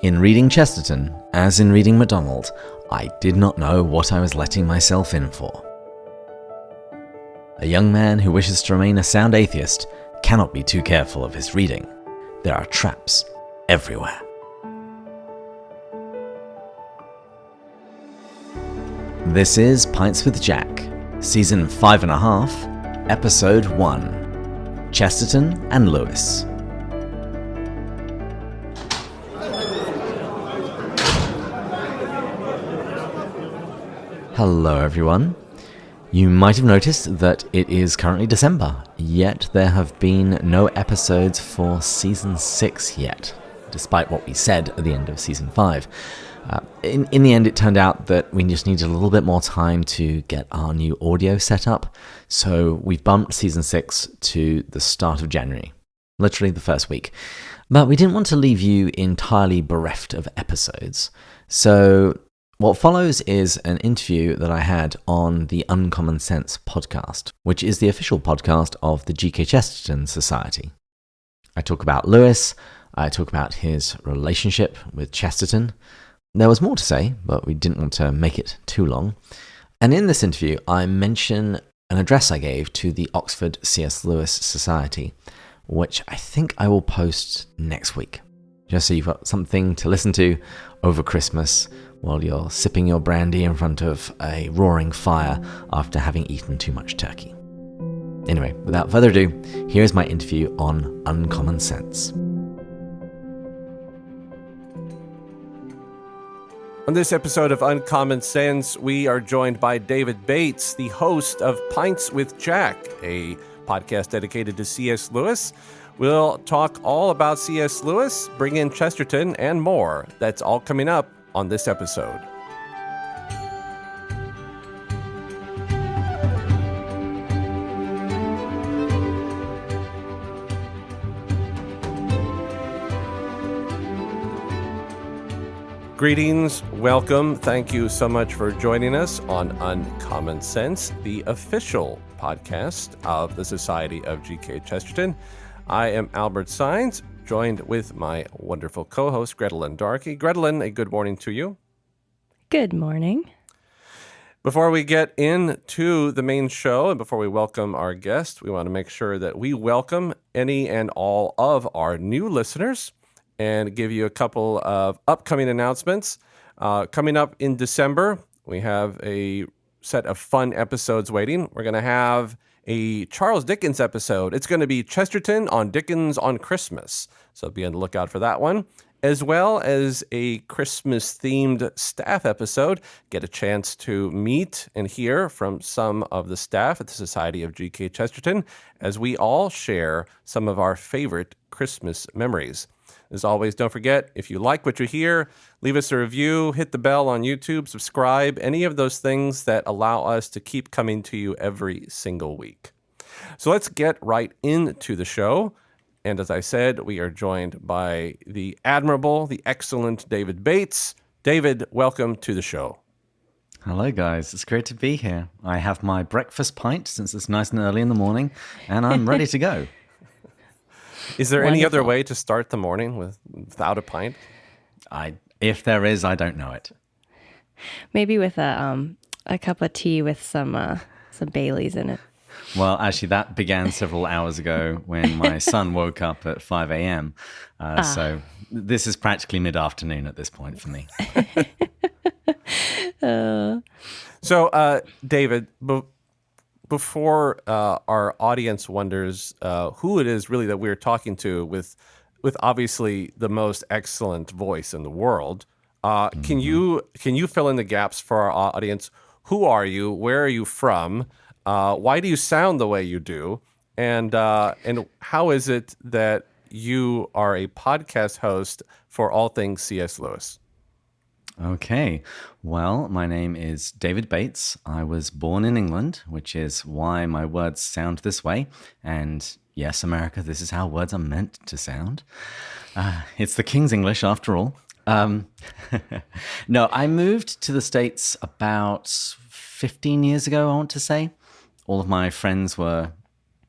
In reading Chesterton, as in reading MacDonald, I did not know what I was letting myself in for. A young man who wishes to remain a sound atheist cannot be too careful of his reading. There are traps everywhere. This is Pints with Jack, Season 5½, Episode 1, Chesterton and Lewis. Hello everyone. You might have noticed that it is currently December, yet there have been no episodes for Season 6 yet, despite what we said at the end of Season 5. In the end, it turned out that we just needed a little bit more time to get our new audio set up, so we've bumped Season 6 to the start of January, literally the first week. But we didn't want to leave you entirely bereft of episodes, so what follows is an interview that I had on the Uncommon Sense podcast, which is the official podcast of the G.K. Chesterton Society. I talk about Lewis, I talk about his relationship with Chesterton. There was more to say, but we didn't want to make it too long. And in this interview, I mention an address I gave to the Oxford C.S. Lewis Society, which I think I will post next week, just so you've got something to listen to over Christmas while you're sipping your brandy in front of a roaring fire after having eaten too much turkey. Anyway, without further ado, here's my interview on Uncommon Sense. On this episode of Uncommon Sense, we are joined by David Bates, the host of Pints with Jack, a podcast dedicated to C.S. Lewis. We'll talk all about C.S. Lewis, bring in Chesterton, and more. That's all coming up on this episode. Greetings, welcome. Thank you so much for joining us on Uncommon Sense, the official podcast of the Society of G.K. Chesterton. I am Albert Saenz, joined with my wonderful co-host, Gretelyn Darkey. Gretelyn, a good morning to you. Good morning. Before we get into the main show and before we welcome our guest, we want to make sure that we welcome any and all of our new listeners and give you a couple of upcoming announcements. Coming up in December, we have a set of fun episodes waiting. We're going to have a Charles Dickens episode. It's going to be Chesterton on Dickens on Christmas. So be on the lookout for that one, as well as a Christmas-themed staff episode. Get a chance to meet and hear from some of the staff at the Society of G.K. Chesterton as we all share some of our favorite Christmas memories. As always, don't forget, if you like what you hear, leave us a review, hit the bell on YouTube, subscribe, any of those things that allow us to keep coming to you every single week. So let's get right into the show. And as I said, we are joined by the admirable, the excellent David Bates. David, welcome to the show. Hello guys, it's great to be here. I have my breakfast pint since it's nice and early in the morning, and I'm ready to go. Is there any other way to start the morning without a pint? If there is, I don't know it. Maybe with a cup of tea with some Baileys in it. Well, actually, that began several hours ago when my son woke up at 5 a.m. So this is practically mid-afternoon at this point for me. So, David, before our audience wonders who it is really that we're talking to with obviously the most excellent voice in the world, can you fill in the gaps for our audience? Who are you? Where are you from? Why do you sound the way you do? And how is it that you are a podcast host for all things C.S. Lewis? Okay, well, my name is David Bates. I was born in England, which is why my words sound this way. And yes, America, this is how words are meant to sound. It's the King's English, after all. No, I moved to the States about 15 years ago, I want to say. All of my friends were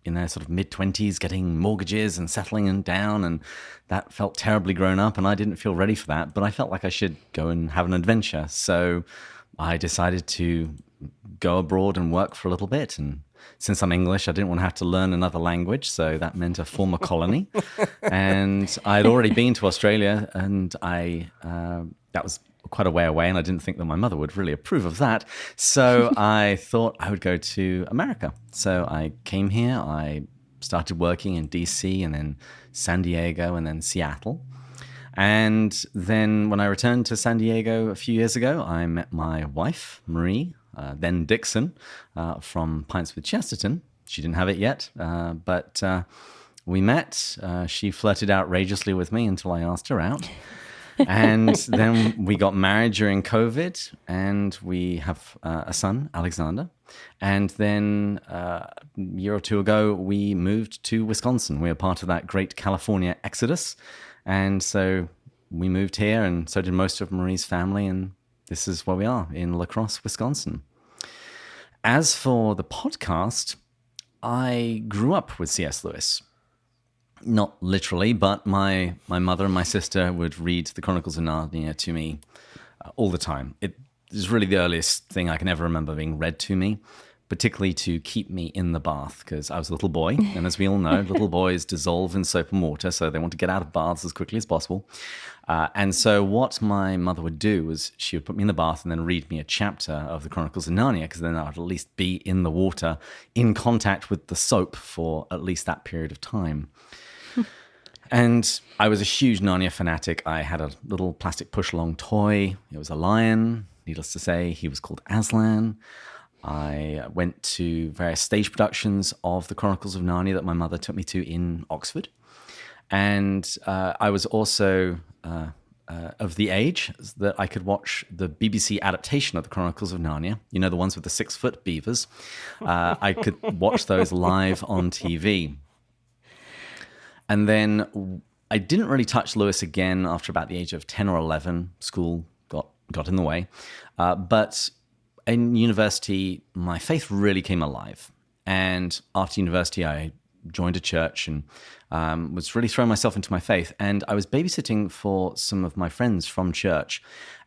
in their sort of mid-20s getting mortgages and settling down, and that felt terribly grown up, and I didn't feel ready for that, but I felt like I should go and have an adventure. So I decided to go abroad and work for a little bit. And since I'm English, I didn't want to have to learn another language, so that meant a former colony. And I'd already been to Australia, and that was quite a way away, and I didn't think that my mother would really approve of that. So I thought I would go to America. So I came here, I started working in DC, and then San Diego, and then Seattle. And then when I returned to San Diego a few years ago, I met my wife, Marie, then Dixon, from Pints with Chesterton. She didn't have it yet, but we met. She flirted outrageously with me until I asked her out. And then we got married during COVID, and we have a son, Alexander. And then a year or two ago, we moved to Wisconsin. We were part of that great California exodus. And so we moved here, and so did most of Marie's family, and this is where we are, in La Crosse, Wisconsin. As for the podcast, I grew up with C.S. Lewis. Not literally, but my mother and my sister would read the Chronicles of Narnia to me all the time. It is really the earliest thing I can ever remember being read to me, particularly to keep me in the bath, because I was a little boy, and as we all know, little boys dissolve in soap and water, so they want to get out of baths as quickly as possible. And so what my mother would do was she would put me in the bath and then read me a chapter of the Chronicles of Narnia, because then I would at least be in the water, in contact with the soap for at least that period of time. And I was a huge Narnia fanatic. I had a little plastic push-along toy. It was a lion. Needless to say, he was called Aslan. I went to various stage productions of the Chronicles of Narnia that my mother took me to in Oxford. And I was also of the age that I could watch the BBC adaptation of the Chronicles of Narnia. You know, the ones with the 6-foot beavers. I could watch those live on TV. And then I didn't really touch Lewis again after about the age of 10 or 11. School got in the way. But in university, my faith really came alive. And after university, I joined a church and was really throwing myself into my faith. And I was babysitting for some of my friends from church.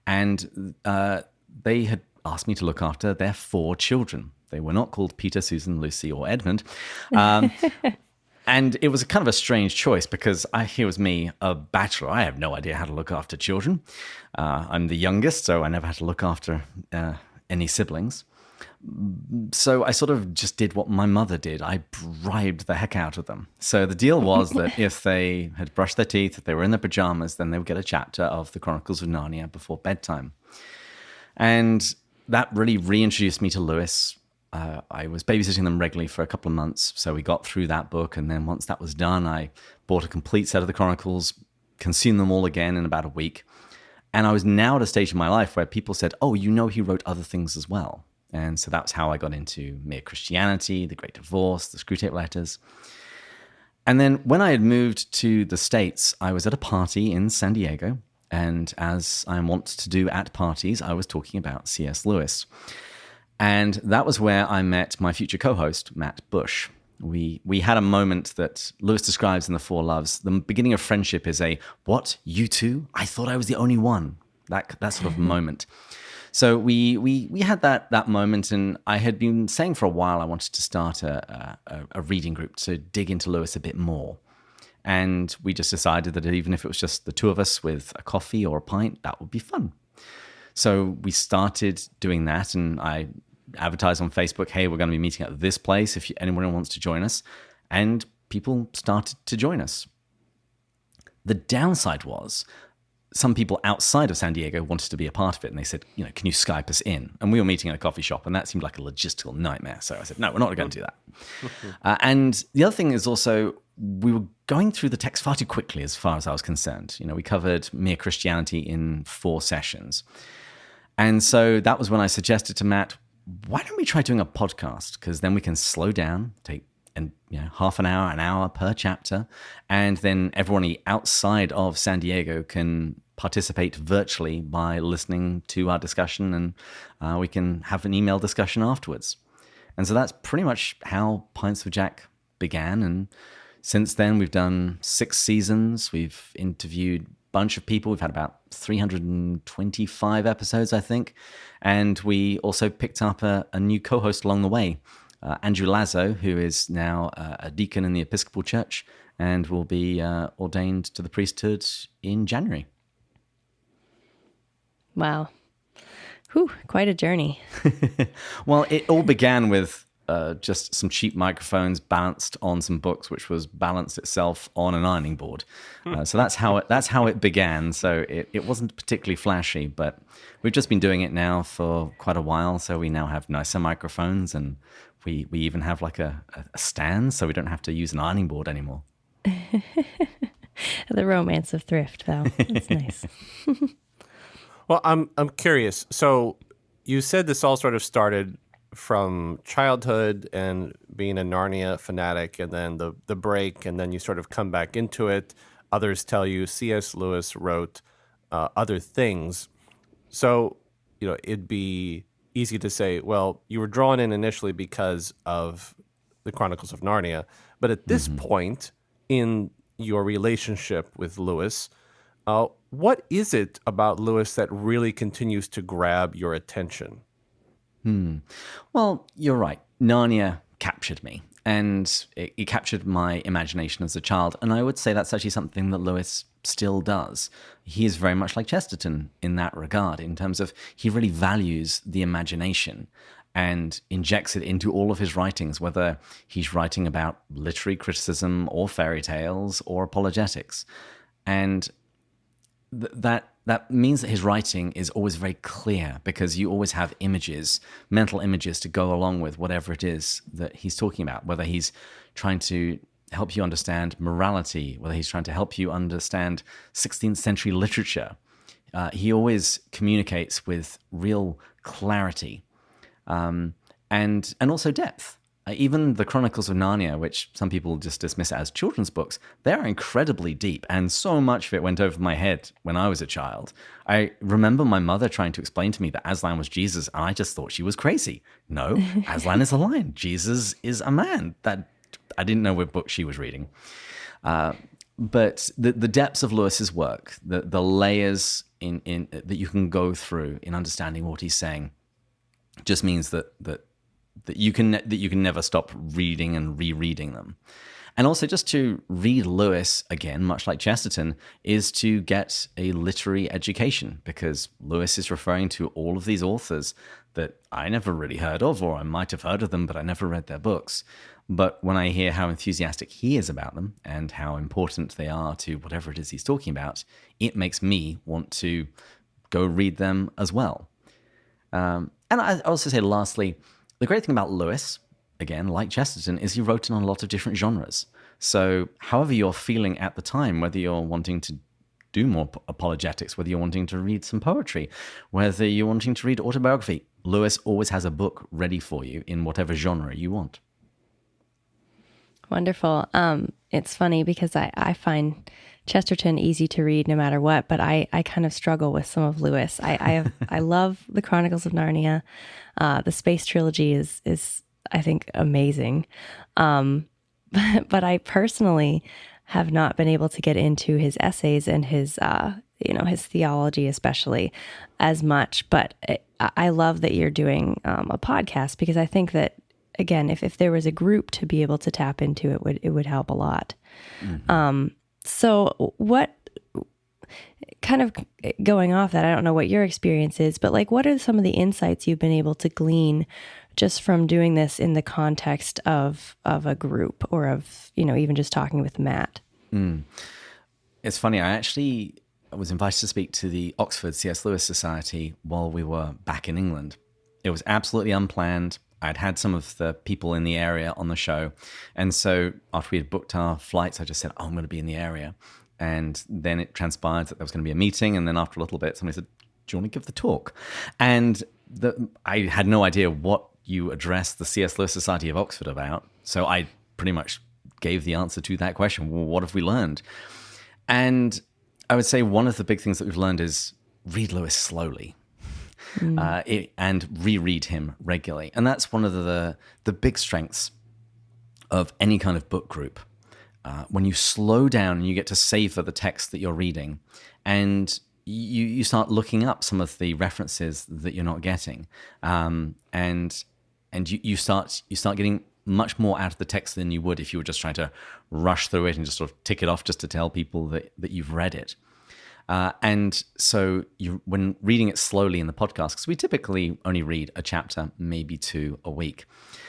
And they had asked me to look after their 4 children. They were not called Peter, Susan, Lucy, or Edmund. And it was kind of a strange choice, because here was me, a bachelor. I have no idea how to look after children. I'm the youngest, so I never had to look after any siblings. So I sort of just did what my mother did. I bribed the heck out of them. So the deal was that if they had brushed their teeth, if they were in their pajamas, then they would get a chapter of the Chronicles of Narnia before bedtime. And that really reintroduced me to Lewis. I was babysitting them regularly for a couple of months, so we got through that book, and then once that was done, I bought a complete set of the Chronicles, consumed them all again in about a week, and I was now at a stage in my life where people said, oh, you know, he wrote other things as well. And so that's how I got into Mere Christianity, The Great Divorce, the Screwtape Letters. And then when I had moved to the States, I was at a party in San Diego, and as I am wont to do at parties, I was talking about C.S. Lewis. And that was where I met my future co-host, Matt Bush. We had a moment that Lewis describes in The Four Loves. The beginning of friendship is a, what, you two? I thought I was the only one. That sort of moment. So we had that moment, and I had been saying for a while I wanted to start a reading group to dig into Lewis a bit more. And we just decided that even if it was just the two of us with a coffee or a pint, that would be fun. So we started doing that, and I advertised on Facebook, hey, we're going to be meeting at this place if anyone wants to join us. And people started to join us. The downside was some people outside of San Diego wanted to be a part of it, and they said, you know, can you Skype us in? And we were meeting in a coffee shop, and that seemed like a logistical nightmare. So I said, no, we're not going to do that. And the other thing is also, we were going through the text far too quickly as far as I was concerned. You know, we covered Mere Christianity in 4 sessions. And so that was when I suggested to Matt, why don't we try doing a podcast? Because then we can slow down, take half an hour per chapter, and then everyone outside of San Diego can participate virtually by listening to our discussion, and we can have an email discussion afterwards. And so that's pretty much how Pints with Jack began. And since then, we've done 6 seasons. We've interviewed a bunch of people. We've had about 325 episodes, I think. And we also picked up a new co-host along the way, Andrew Lazo, who is now a deacon in the Episcopal Church and will be ordained to the priesthood in January. Wow. Whew, quite a journey. Well, it all began with just some cheap microphones balanced on some books, which was balanced itself on an ironing board. So that's how it began. So it wasn't particularly flashy, but we've just been doing it now for quite a while. So we now have nicer microphones, and we even have like a stand, so we don't have to use an ironing board anymore. The romance of thrift, though. That's nice. Well, I'm curious. So you said this all sort of started from childhood and being a Narnia fanatic, and then the break, and then you sort of come back into it. Others tell you C.S. Lewis wrote other things. So, it'd be easy to say, well, you were drawn in initially because of the Chronicles of Narnia. But at this point in your relationship with Lewis, what is it about Lewis that really continues to grab your attention? Well, you're right. Narnia captured me, and it captured my imagination as a child. And I would say that's actually something that Lewis still does. He is very much like Chesterton in that regard, in terms of he really values the imagination and injects it into all of his writings, whether he's writing about literary criticism or fairy tales or apologetics. And that means that his writing is always very clear, because you always have images, mental images, to go along with whatever it is that he's talking about, whether he's trying to help you understand morality, whether he's trying to help you understand 16th century literature. He always communicates with real clarity and also depth. Even the Chronicles of Narnia, which some people just dismiss as children's books, they're incredibly deep, and so much of it went over my head when I was a child. I remember my mother trying to explain to me that Aslan was Jesus, and I just thought she was crazy. No, Aslan is a lion. Jesus is a man. That I didn't know what book she was reading. But the depths of Lewis's work, the layers in that you can go through in understanding what he's saying, just means that you can never stop reading and rereading them. And also, just to read Lewis again, much like Chesterton, is to get a literary education, because Lewis is referring to all of these authors that I never really heard of, or I might have heard of them, but I never read their books. But when I hear how enthusiastic he is about them and how important they are to whatever it is he's talking about, it makes me want to go read them as well. And I also say, lastly, the great thing about Lewis, again, like Chesterton, is he wrote in a lot of different genres. So however you're feeling at the time, whether you're wanting to do more apologetics, whether you're wanting to read some poetry, whether you're wanting to read autobiography, Lewis always has a book ready for you in whatever genre you want. Wonderful. It's funny because I find Chesterton easy to read no matter what, but I kind of struggle with some of Lewis. I love the Chronicles of Narnia. The Space Trilogy is I think amazing. But I personally have not been able to get into his essays and his his theology especially as much. But I love that you're doing a podcast, because I think that, again, if there was a group to be able to tap into, it would help a lot. Mm-hmm. So what kind of going off that, I don't know what your experience is, but like, what are some of the insights you've been able to glean just from doing this in the context of a group, or of, even just talking with Matt? It's funny. I was invited to speak to the Oxford C.S. Lewis Society while we were back in England. It was absolutely unplanned. I'd had some of the people in the area on the show. And so after we had booked our flights, I just said, I'm going to be in the area. And then it transpired that there was going to be a meeting. And then after a little bit, somebody said, do you want to give the talk? And I had no idea what you addressed the C.S. Lewis Society of Oxford about. So I pretty much gave the answer to that question. Well, what have we learned? And I would say one of the big things that we've learned is read Lewis slowly. And reread him regularly. And that's one of the big strengths of any kind of book group, when you slow down and you get to savor the text that you're reading, and you start looking up some of the references that you're not getting, and you start getting much more out of the text than you would if you were just trying to rush through it and just sort of tick it off just to tell people that you've read it. And so when reading it slowly in the podcast, because we typically only read a chapter, maybe 2 a week.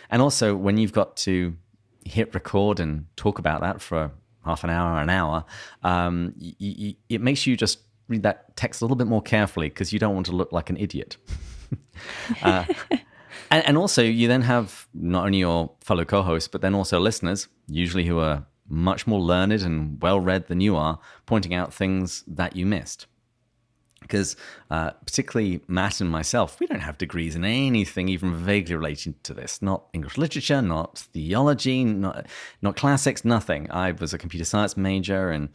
And also when you've got to hit record and talk about that for half an hour or an hour, it makes you just read that text a little bit more carefully because you don't want to look like an idiot. And also you then have not only your fellow co-hosts, but then also listeners, usually who are much more learned and well-read than you are, pointing out things that you missed. Because particularly Matt and myself, we don't have degrees in anything even vaguely related to this. Not English literature, not theology, not classics, nothing. I was a computer science major, and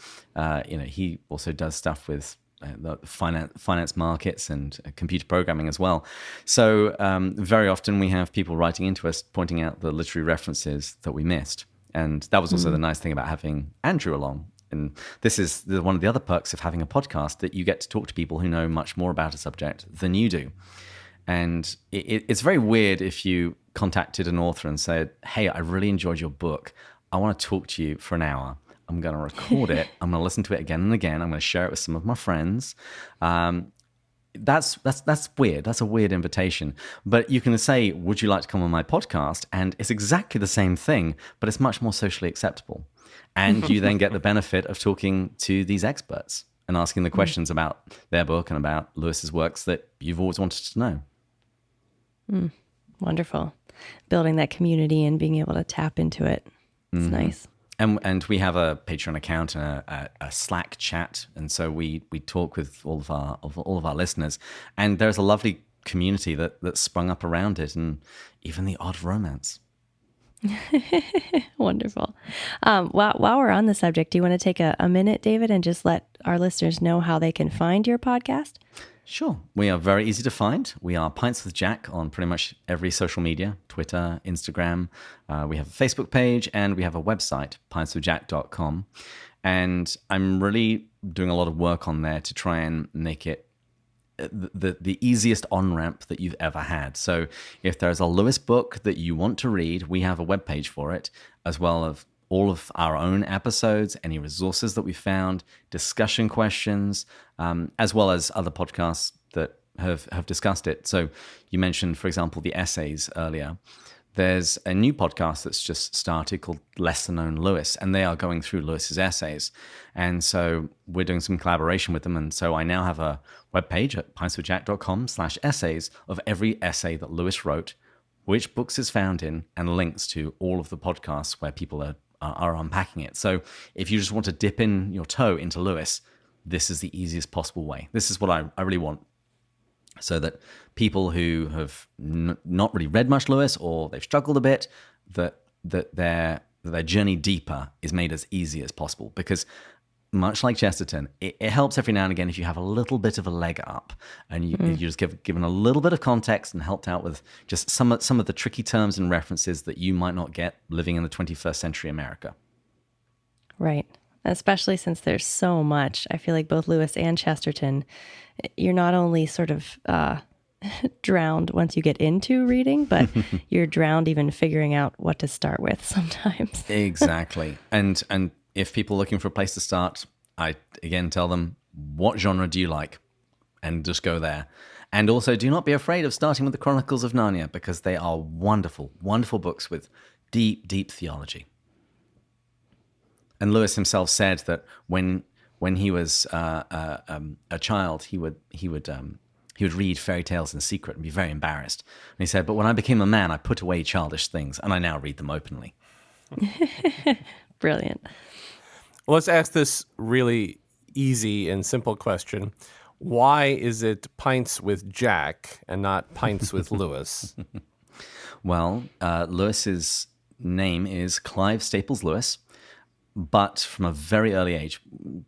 he also does stuff with the finance markets and computer programming as well. So very often we have people writing into us pointing out the literary references that we missed. And that was also the nice thing about having Andrew along. And this is one of the other perks of having a podcast, that you get to talk to people who know much more about a subject than you do. And it's very weird if you contacted an author and said, hey, I really enjoyed your book. I want to talk to you for an hour. I'm going to record it. I'm going to listen to it again and again. I'm going to share it with some of my friends. That's weird. That's a weird invitation. But you can say, would you like to come on my podcast? And it's exactly the same thing, but it's much more socially acceptable. And you then get the benefit of talking to these experts and asking the questions about their book and about Lewis's works that you've always wanted to know. Wonderful. Building that community and being able to tap into it. It's nice. And we have a Patreon account and a Slack chat, and so we talk with all of our listeners, and there's a lovely community that sprung up around it, and even the odd romance. Wonderful. While we're on the subject, do you want to take a minute, David, and just let our listeners know how they can find your podcast? Sure. We are very easy to find. We are Pints with Jack on pretty much every social media, Twitter, Instagram. We have a Facebook page, and we have a website, pintswithjack.com. And I'm really doing a lot of work on there to try and make it the easiest on-ramp that you've ever had. So if there's a Lewis book that you want to read, we have a webpage for it, as well as all of our own episodes, any resources that we found, discussion questions, as well as other podcasts that have discussed it. So you mentioned, for example, the essays earlier. There's a new podcast that's just started called Lesser Known Lewis, and they are going through Lewis's essays. And so we're doing some collaboration with them. And so I now have a webpage at pintswithjack.com/essays of every essay that Lewis wrote, which books is found in, and links to all of the podcasts where people are unpacking it. So if you just want to dip in your toe into Lewis, this is the easiest possible way. This is what I really want, so that people who have not really read much Lewis, or they've struggled a bit, that their journey deeper is made as easy as possible. Because much like Chesterton, it helps every now and again if you have a little bit of a leg up, and you just given a little bit of context and helped out with just some of the tricky terms and references that you might not get living in the 21st century America. Right. Especially since there's so much. I feel like both Lewis and Chesterton, you're not only sort of drowned once you get into reading, but you're drowned even figuring out what to start with sometimes. Exactly. And if people are looking for a place to start, I again tell them, what genre do you like? And just go there. And also, do not be afraid of starting with the Chronicles of Narnia, because they are wonderful, wonderful books with deep, deep theology. And Lewis himself said that when he was a child, he would read fairy tales in secret and be very embarrassed. And he said, but when I became a man, I put away childish things, and I now read them openly. Brilliant. Well, let's ask this really easy and simple question. Why is it Pints with Jack and not Pints with Lewis? Well, Lewis's name is Clive Staples Lewis, but from a very early age,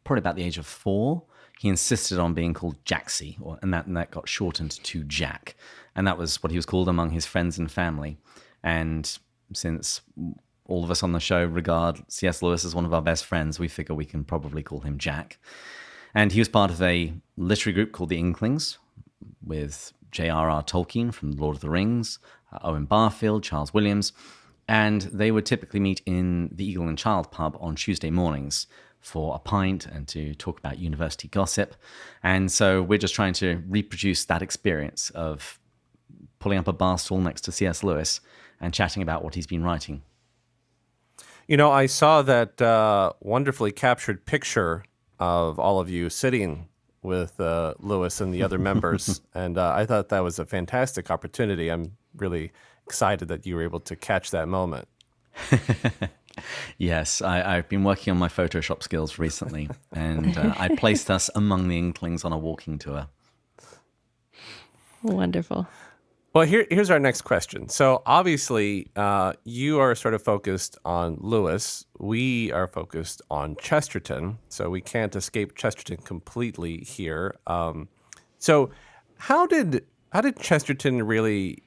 probably about the age of 4, he insisted on being called Jaxie, and that got shortened to Jack. And that was what he was called among his friends and family. And since all of us on the show regard C.S. Lewis as one of our best friends. We figure we can probably call him Jack. And he was part of a literary group called the Inklings with J.R.R. Tolkien from Lord of the Rings, Owen Barfield, Charles Williams, and they would typically meet in the Eagle and Child pub on Tuesday mornings for a pint and to talk about university gossip. And so we're just trying to reproduce that experience of pulling up a bar stool next to C.S. Lewis and chatting about what he's been writing. You know, I saw that wonderfully captured picture of all of you sitting with Lewis and the other members, and I thought that was a fantastic opportunity. I'm really excited that you were able to catch that moment. Yes, I've been working on my Photoshop skills recently, and I placed us among the Inklings on a walking tour. Wonderful. Well, here's our next question. So obviously, you are sort of focused on Lewis. We are focused on Chesterton, so we can't escape Chesterton completely here. So how did Chesterton really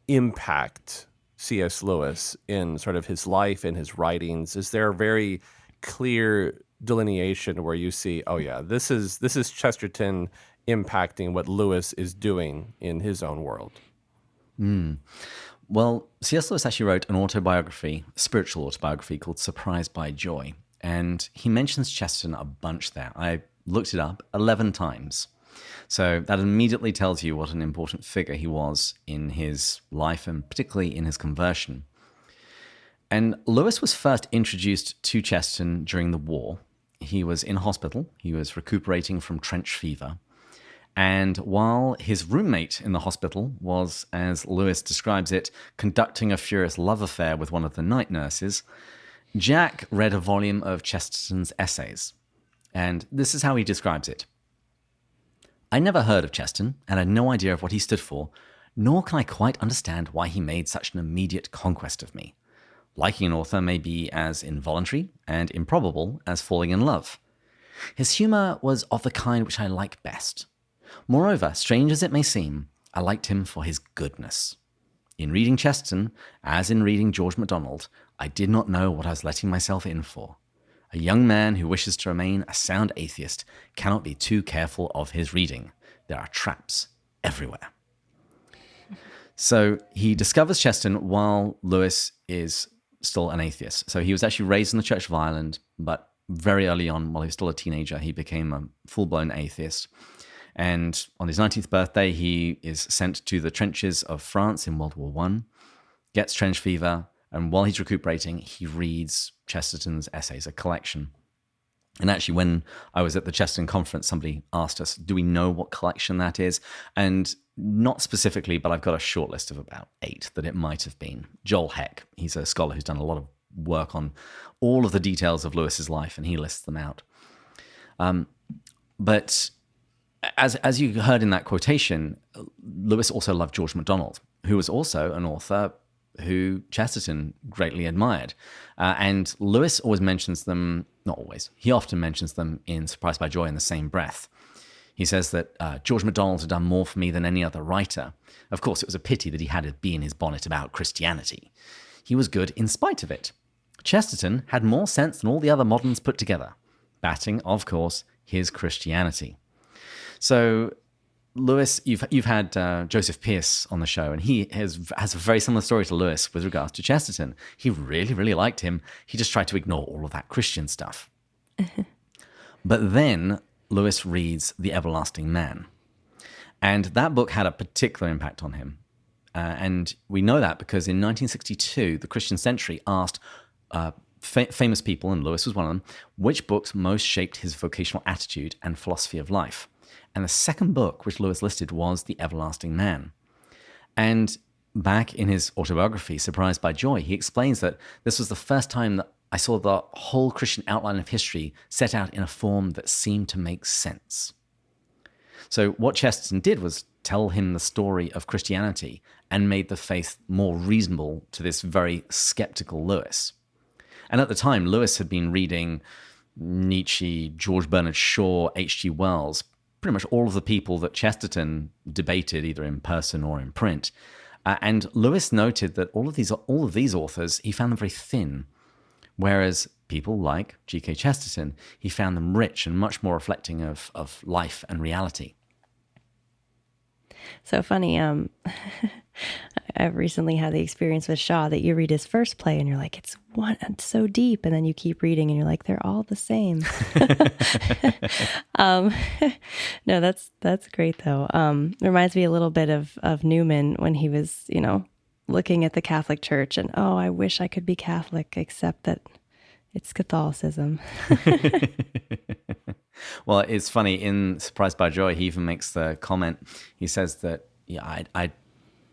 impact C.S. Lewis in sort of his life and his writings? Is there a very clear delineation where you see, oh yeah, this is Chesterton impacting what Lewis is doing in his own world? Well, C.S. Lewis actually wrote an autobiography, a spiritual autobiography called Surprised by Joy, and he mentions Chesterton a bunch there. I looked it up 11 times. So that immediately tells you what an important figure he was in his life and particularly in his conversion. And Lewis was first introduced to Chesterton during the war. He was in hospital. He was recuperating from trench fever. And while his roommate in the hospital was, as Lewis describes it, conducting a furious love affair with one of the night nurses, Jack read a volume of Chesterton's essays. And this is how he describes it. I never heard of Chesterton and had no idea of what he stood for, nor can I quite understand why he made such an immediate conquest of me. Liking an author may be as involuntary and improbable as falling in love. His humour was of the kind which I like best. Moreover, strange as it may seem, I liked him for his goodness. In reading Chesterton, as in reading George MacDonald, I did not know what I was letting myself in for. A young man who wishes to remain a sound atheist cannot be too careful of his reading. There are traps everywhere. So he discovers Chesterton while Lewis is still an atheist. So he was actually raised in the Church of Ireland, but very early on, while he was still a teenager, he became a full-blown atheist. And on his 19th birthday, he is sent to the trenches of France in World War I, gets trench fever, and while he's recuperating, he reads Chesterton's essays, a collection. And actually, when I was at the Chesterton conference, somebody asked us, do we know what collection that is? And not specifically, but I've got a short list of about 8 that it might have been. Joel Heck, he's a scholar who's done a lot of work on all of the details of Lewis's life, and he lists them out. But as you heard in that quotation, Lewis also loved George MacDonald, who was also an author who Chesterton greatly admired. And Lewis always mentions them, not always, he often mentions them in Surprised by Joy in the same breath. He says that George MacDonald had done more for me than any other writer. Of course, it was a pity that he had to be in his bonnet about Christianity. He was good in spite of it. Chesterton had more sense than all the other moderns put together, batting, of course, his Christianity. So Lewis, you've had Joseph Pearce on the show, and he has a very similar story to Lewis with regards to Chesterton. He really, really liked him. He just tried to ignore all of that Christian stuff. But then Lewis reads The Everlasting Man. And that book had a particular impact on him. And we know that because in 1962, the Christian Century asked famous people, and Lewis was one of them, which books most shaped his vocational attitude and philosophy of life. And the second book which Lewis listed was The Everlasting Man. And back in his autobiography, Surprised by Joy, he explains that this was the first time that I saw the whole Christian outline of history set out in a form that seemed to make sense. So what Chesterton did was tell him the story of Christianity and made the faith more reasonable to this very skeptical Lewis. And at the time, Lewis had been reading Nietzsche, George Bernard Shaw, H.G. Wells, pretty much all of the people that Chesterton debated either in person or in print. And Lewis noted that all of these authors, he found them very thin, whereas people like G.K. Chesterton, he found them rich and much more reflecting of life and reality. So funny. I've recently had the experience with Shaw that you read his first play and you're like, it's so deep, and then you keep reading and you're like, they're all the same. No, that's great though. Reminds me a little bit of Newman when he was, looking at the Catholic Church and, oh, I wish I could be Catholic, except that it's Catholicism. Well, it's funny, in Surprised by Joy, he even makes the comment, he says that, I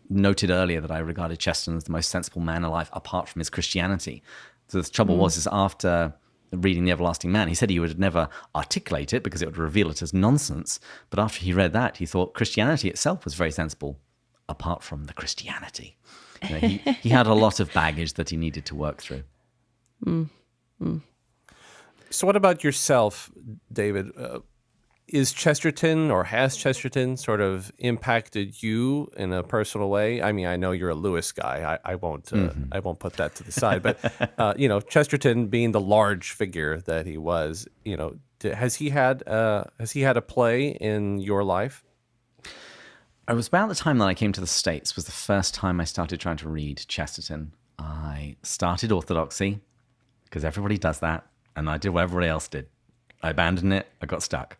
noted earlier that I regarded Chesterton as the most sensible man alive apart from his Christianity. So the trouble is after reading The Everlasting Man, he said he would never articulate it because it would reveal it as nonsense. But after he read that, he thought Christianity itself was very sensible apart from the Christianity. He had a lot of baggage that he needed to work through. So what about yourself, David? Is Chesterton, or has Chesterton sort of impacted you in a personal way? I mean, I know you're a Lewis guy. I won't put that to the side. But Chesterton, being the large figure that he was, has he had a play in your life? It was about the time that I came to the States was the first time I started trying to read Chesterton. I started Orthodoxy because everybody does that, and I did what everybody else did. I abandoned it. I got stuck.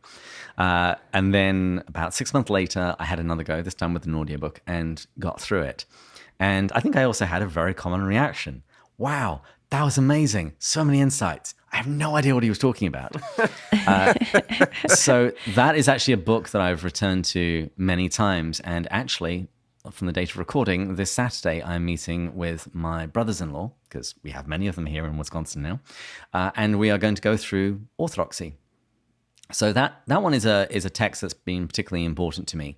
And then about 6 months later, I had another go, this time with an audiobook, and got through it. And I think I also had a very common reaction. Wow, that was amazing. So many insights. I have no idea what he was talking about. So that is actually a book that I've returned to many times. And actually, from the date of recording, this Saturday, I'm meeting with my brothers-in-law, because we have many of them here in Wisconsin now, and we are going to go through Orthodoxy. So that one is a text that's been particularly important to me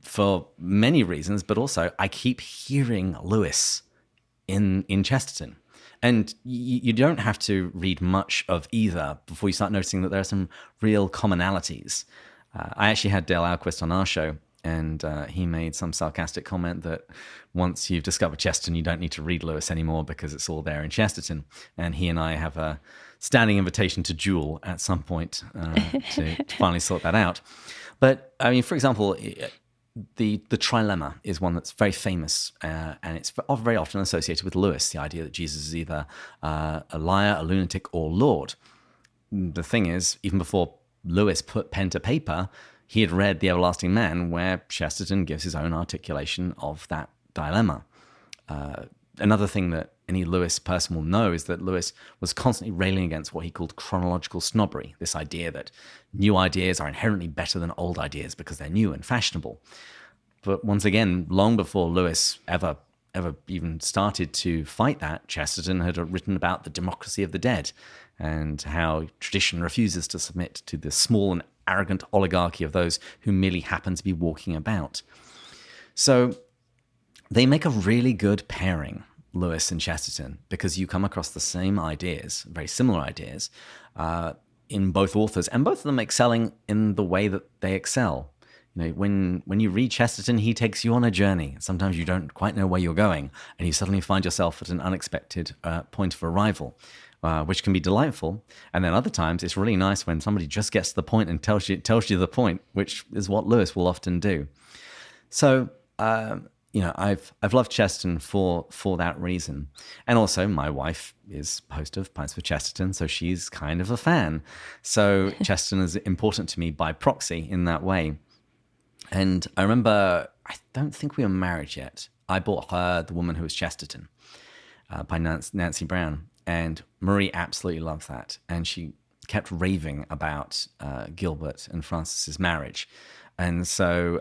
for many reasons, but also I keep hearing Lewis in Chesterton. And you don't have to read much of either before you start noticing that there are some real commonalities. I actually had Dale Alquist on our show, and he made some sarcastic comment that once you've discovered Chesterton, you don't need to read Lewis anymore because it's all there in Chesterton. And he and I have a standing invitation to duel at some point to finally sort that out. But I mean, for example, the trilemma is one that's very famous, and it's very often associated with Lewis, the idea that Jesus is either a liar, a lunatic, or Lord. The thing is, even before Lewis put pen to paper, he had read The Everlasting Man, where Chesterton gives his own articulation of that dilemma. Another thing that any Lewis person will know is that Lewis was constantly railing against what he called chronological snobbery, this idea that new ideas are inherently better than old ideas because they're new and fashionable. But once again, long before Lewis ever even started to fight that, Chesterton had written about the democracy of the dead and how tradition refuses to submit to the small and arrogant oligarchy of those who merely happen to be walking about. So they make a really good pairing, Lewis and Chesterton, because you come across the same ideas, very similar ideas, in both authors, and both of them excelling in the way that they excel. When you read Chesterton, he takes you on a journey. Sometimes you don't quite know where you're going, and you suddenly find yourself at an unexpected point of arrival, which can be delightful. And then other times, it's really nice when somebody just gets to the point and tells you the point, which is what Lewis will often do. So, I've loved Chesterton for that reason. And also, my wife is host of Pints with Chesterton, so she's kind of a fan. So Chesterton is important to me by proxy in that way. And I remember, I don't think we were married yet. I bought her The Woman Who Was Chesterton by Nancy Brown. And Marie absolutely loved that. And she kept raving about Gilbert and Francis's marriage. And so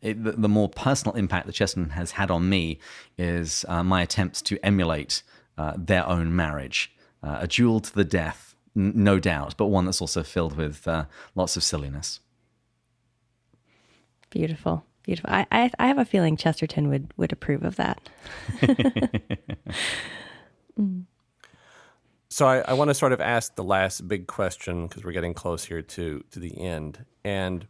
the more personal impact that Chesterton has had on me is my attempts to emulate their own marriage. A duel to the death, no doubt, but one that's also filled with lots of silliness. Beautiful. Beautiful. I have a feeling Chesterton would approve of that. So I want to sort of ask the last big question because we're getting close here to the end. And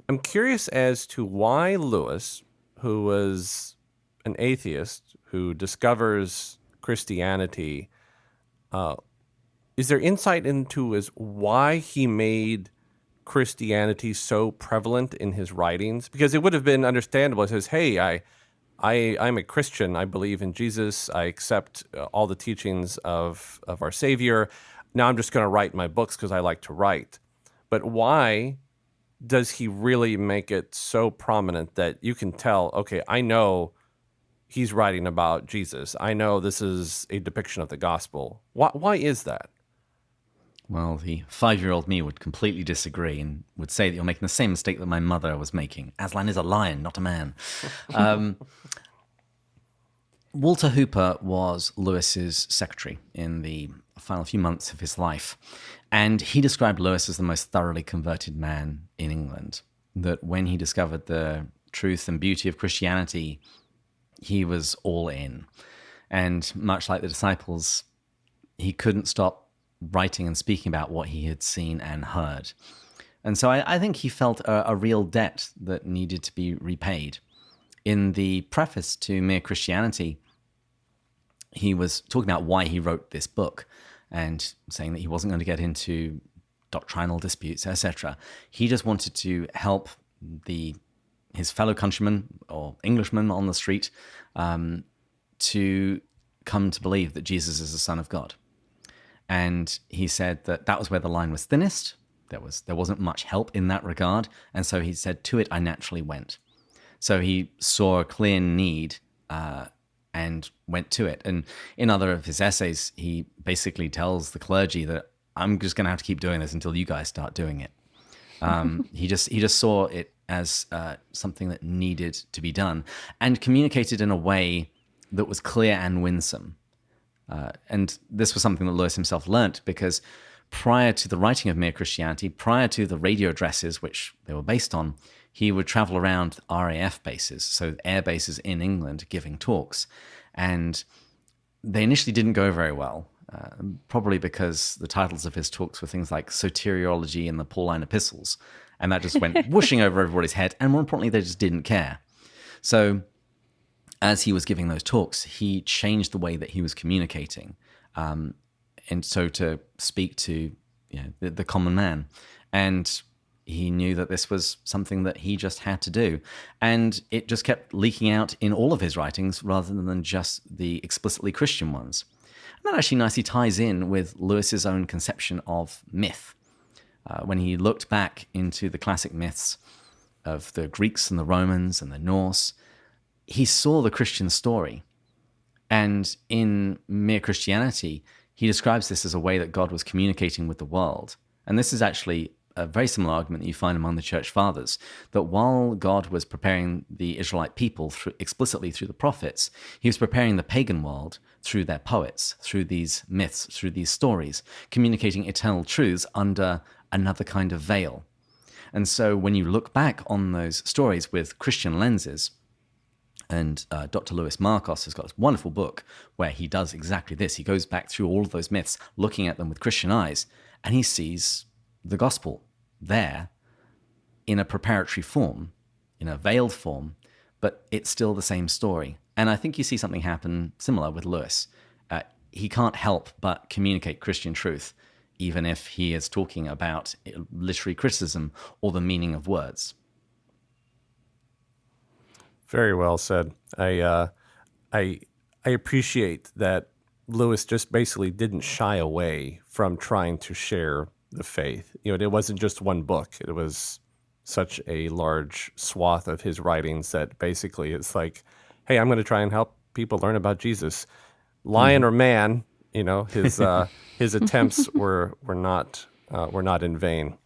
I'm curious as to why Lewis, who was an atheist who discovers Christianity, is there insight into why he made Christianity so prevalent in his writings? Because it would have been understandable. It says, hey, I'm a Christian. I believe in Jesus. I accept all the teachings of our Savior. Now I'm just going to write my books because I like to write. But why does he really make it so prominent that you can tell, okay, I know he's writing about Jesus. I know this is a depiction of the gospel. Why is that? Well, the 5-year-old me would completely disagree and would say that you're making the same mistake that my mother was making. Aslan is a lion, not a man. Walter Hooper was Lewis's secretary in the final few months of his life. And he described Lewis as the most thoroughly converted man in England. That when he discovered the truth and beauty of Christianity, he was all in. And much like the disciples, he couldn't stop writing and speaking about what he had seen and heard. And so I think he felt a real debt that needed to be repaid. In the preface to Mere Christianity, he was talking about why he wrote this book and saying that he wasn't going to get into doctrinal disputes, etc. He just wanted to help his fellow countrymen or Englishmen on the street to come to believe that Jesus is the Son of God. And he said that was where the line was thinnest. There wasn't much help in that regard. And so he said, to it I naturally went. So he saw a clear need and went to it. And in other of his essays, he basically tells the clergy that I'm just going to have to keep doing this until you guys start doing it. He just saw it as something that needed to be done and communicated in a way that was clear and winsome. And this was something that Lewis himself learnt, because prior to the writing of Mere Christianity, prior to the radio addresses which they were based on, he would travel around RAF bases, so air bases in England, giving talks. And they initially didn't go very well, probably because the titles of his talks were things like Soteriology and the Pauline Epistles. And that just went whooshing over everybody's head. And more importantly, they just didn't care. So as he was giving those talks, he changed the way that he was communicating. And so to speak to the common man. And he knew that this was something that he just had to do. And it just kept leaking out in all of his writings rather than just the explicitly Christian ones. And that actually nicely ties in with Lewis's own conception of myth. When he looked back into the classic myths of the Greeks and the Romans and the Norse, he saw the Christian story. And in Mere Christianity, he describes this as a way that God was communicating with the world. And this is actually a very similar argument that you find among the church fathers, that while God was preparing the Israelite people explicitly through the prophets, he was preparing the pagan world through their poets, through these myths, through these stories, communicating eternal truths under another kind of veil. And so when you look back on those stories with Christian lenses, and Dr. Louis Marcos has got this wonderful book where he does exactly this. He goes back through all of those myths, looking at them with Christian eyes, and he sees the gospel there in a preparatory form, in a veiled form, but it's still the same story. And I think you see something happen similar with Lewis. He can't help but communicate Christian truth, even if he is talking about literary criticism or the meaning of words. Very well said. I appreciate that Lewis just basically didn't shy away from trying to share the faith. It wasn't just one book. It was such a large swath of his writings that basically it's like, hey, I'm going to try and help people learn about Jesus. Lion or man, his attempts were not in vain.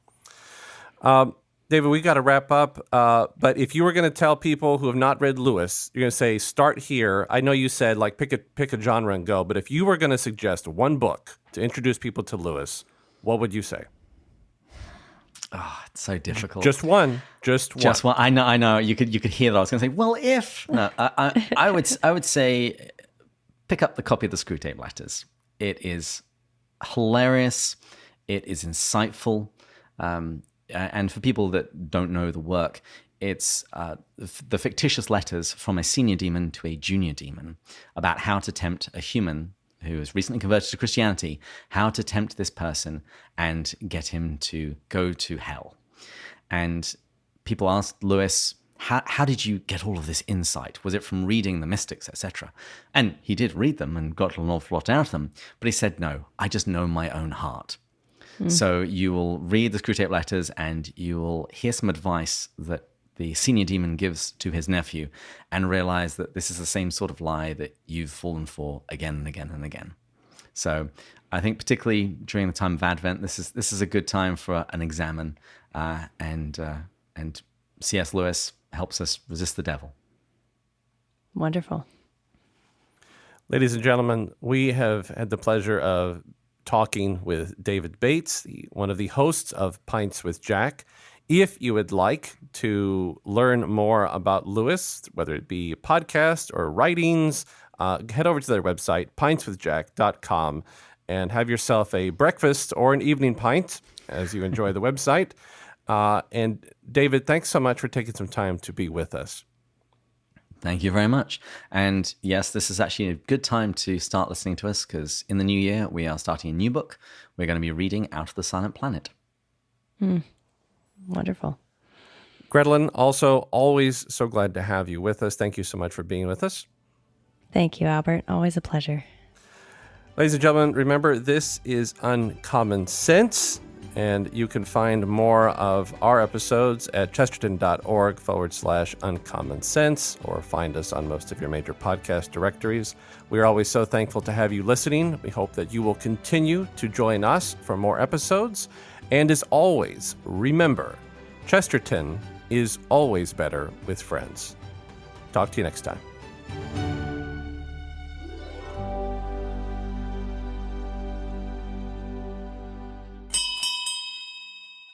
David, we got to wrap up. But if you were going to tell people who have not read Lewis, you're going to say, start here. I know you said like pick a genre and go, but if you were going to suggest one book to introduce people to Lewis, what would you say? Oh, it's so difficult. Just one. Just one. I know. You could hear that I was going to say, well, if no, I would say pick up the copy of the Screwtape Letters. It is hilarious. It is insightful. And for people that don't know the work, it's the fictitious letters from a senior demon to a junior demon about how to tempt a human who has recently converted to Christianity, how to tempt this person and get him to go to hell. And people asked Lewis, how did you get all of this insight? Was it from reading the mystics, etc.? And he did read them and got an awful lot out of them. But he said, no, I just know my own heart. So you will read the Screwtape letters and you will hear some advice that the senior demon gives to his nephew and realize that this is the same sort of lie that you've fallen for again and again and again. So I think particularly during the time of Advent, this is a good time for an examine, and C.S. Lewis helps us resist the devil. Wonderful. Ladies and gentlemen, we have had the pleasure of talking with David Bates, one of the hosts of Pints with Jack. If you would like to learn more about Lewis, whether it be podcast or writings, head over to their website, pintswithjack.com, and have yourself a breakfast or an evening pint as you enjoy the website. And David, thanks so much for taking some time to be with us. Thank you very much. And yes, this is actually a good time to start listening to us because in the new year, we are starting a new book. We're going to be reading Out of the Silent Planet. Wonderful. Gretelin, also always so glad to have you with us. Thank you so much for being with us. Thank you, Albert. Always a pleasure. Ladies and gentlemen, remember, this is Uncommon Sense, and you can find more of our episodes at chesterton.org/uncommon sense, or find us on most of your major podcast directories. We are always so thankful to have you listening. We hope that you will continue to join us for more episodes. And as always, remember, Chesterton is always better with friends. Talk to you next time.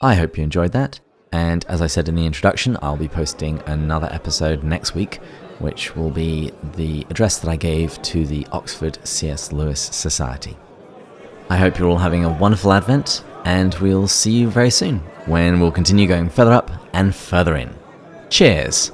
I hope you enjoyed that. And as I said in the introduction, I'll be posting another episode next week, which will be the address that I gave to the Oxford C.S. Lewis Society. I hope you're all having a wonderful Advent, and we'll see you very soon when we'll continue going further up and further in. Cheers!